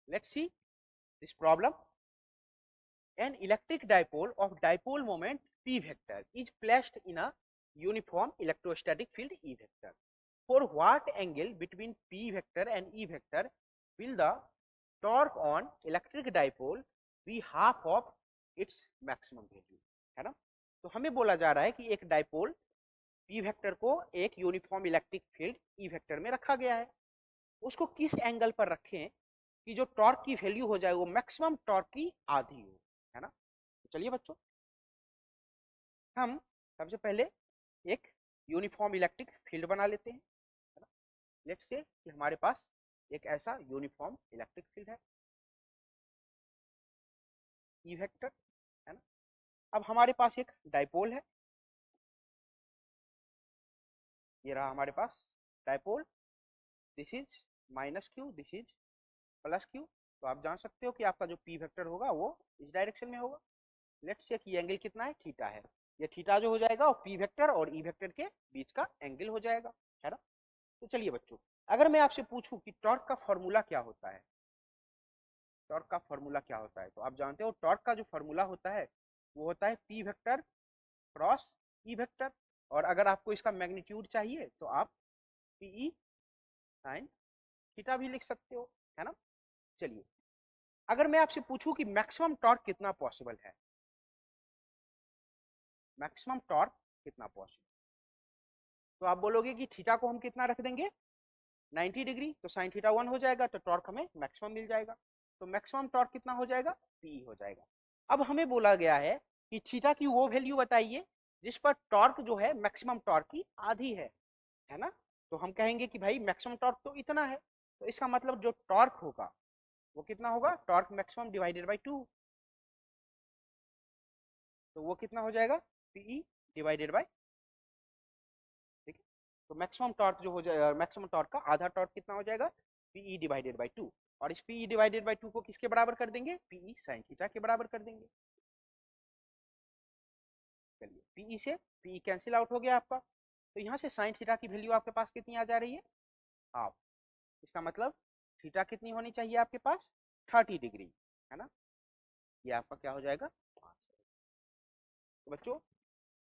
Let's see this problem. An electric dipole of dipole moment P vector is placed in a uniform electrostatic field E vector. For what angle between P vector and E vector will the torque on electric dipole be half of its maximum value? है ना? तो हमें बोला जा रहा है कि एक डाइपोल P वेक्टर को एक uniform electric field E vector में रखा गया है, उसको किस एंगल पर रखें कि जो टॉर्क की वैल्यू हो जाए वो मैक्सिमम टॉर्क की आधी हो, है ना? तो चलिए बच्चों, हम सबसे पहले एक यूनिफॉर्म इलेक्ट्रिक फील्ड बना लेते हैं, है ना? लेट्स से कि हमारे पास एक ऐसा यूनिफॉर्म इलेक्ट्रिक फील्ड है ई वेक्टर, है ना? अब हमारे पास एक डाइपोल है, ये रहा हमारे पास dipole, this is minus Q, this is plus Q. तो आप जान सकते हो कि आपका जो पी वेक्टर होगा वो इस डायरेक्शन में होगा। लेट्स से कि एंगल कितना है, थीटा है। ये थीटा जो हो जाएगा वो पी वेक्टर और ई वेक्टर के बीच का एंगल हो जाएगा, है ना? तो चलिए बच्चों, अगर मैं आपसे पूछूं कि टॉर्क का फॉर्मूला क्या होता है, टॉर्क का फॉर्मूला क्या होता है, तो आप जानते हो टॉर्क का जो फॉर्मूला होता है वो होता है P vector cross E vector. और अगर आपको इसका मैग्नीट्यूड चाहिए तो आप पीई साइन थीटा भी लिख सकते हो, है ना? चलिए, अगर मैं आपसे पूछूं कि मैक्सिमम टॉर्क कितना पॉसिबल है, मैक्सिमम टॉर्क कितना पॉसिबल, तो आप बोलोगे कि थीटा को हम कितना रख देंगे 90 डिग्री, तो साइन थीटा 1 हो जाएगा, तो टॉर्क हमें मैक्सिमम मिल जाएगा। तो मैक्सिमम टॉर्क कितना हो जाएगा, पी हो जाएगा। अब हमें बोला गया है कि थीटा की वो वैल्यू बताइए जिस पर टॉर्क जो है मैक्सिमम टॉर्क की आधी है ना? तो हम कहेंगे कि भाई मैक्सिमम टॉर्क तो इतना है, तो इसका मतलब जो टॉर्क होगा वो कितना होगा, टॉर्क मैक्सिमम डिवाइडेड बाई 2, तो वो कितना हो जाएगा, पीई डिवाइडेड बाई, ठीक है? तो मैक्सिमम टॉर्क जो हो जाएगा, मैक्सिमम टॉर्क का आधा टॉर्क कितना हो जाएगा, पीई डिवाइडेड बाई 2। और इस पीई डिवाइडेड बाई 2 को किसके बराबर कर देंगे, पीई साइन थीटा के बराबर कर देंगे। चलिए, पीई से पीई कैंसिल आउट हो गया आपका, तो यहाँ से साइन थीटा की वैल्यू आपके पास कितनी आ जा रही है, हाफ। इसका मतलब थीटा कितनी होनी चाहिए आपके पास, 30 डिग्री, है ना? ये आपका क्या हो जाएगा, 5। तो बच्चों,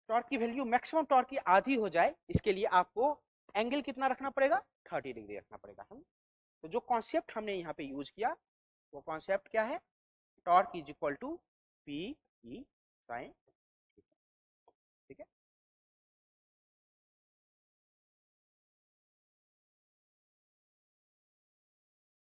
टॉर्क की वैल्यू मैक्सिमम टॉर्क की आधी हो जाए इसके लिए आपको एंगल कितना रखना पड़ेगा, 30 डिग्री रखना पड़ेगा। हम तो जो कॉन्सेप्ट हमने यहाँ पे यूज किया वो कॉन्सेप्ट क्या है, torque is equal to P E sign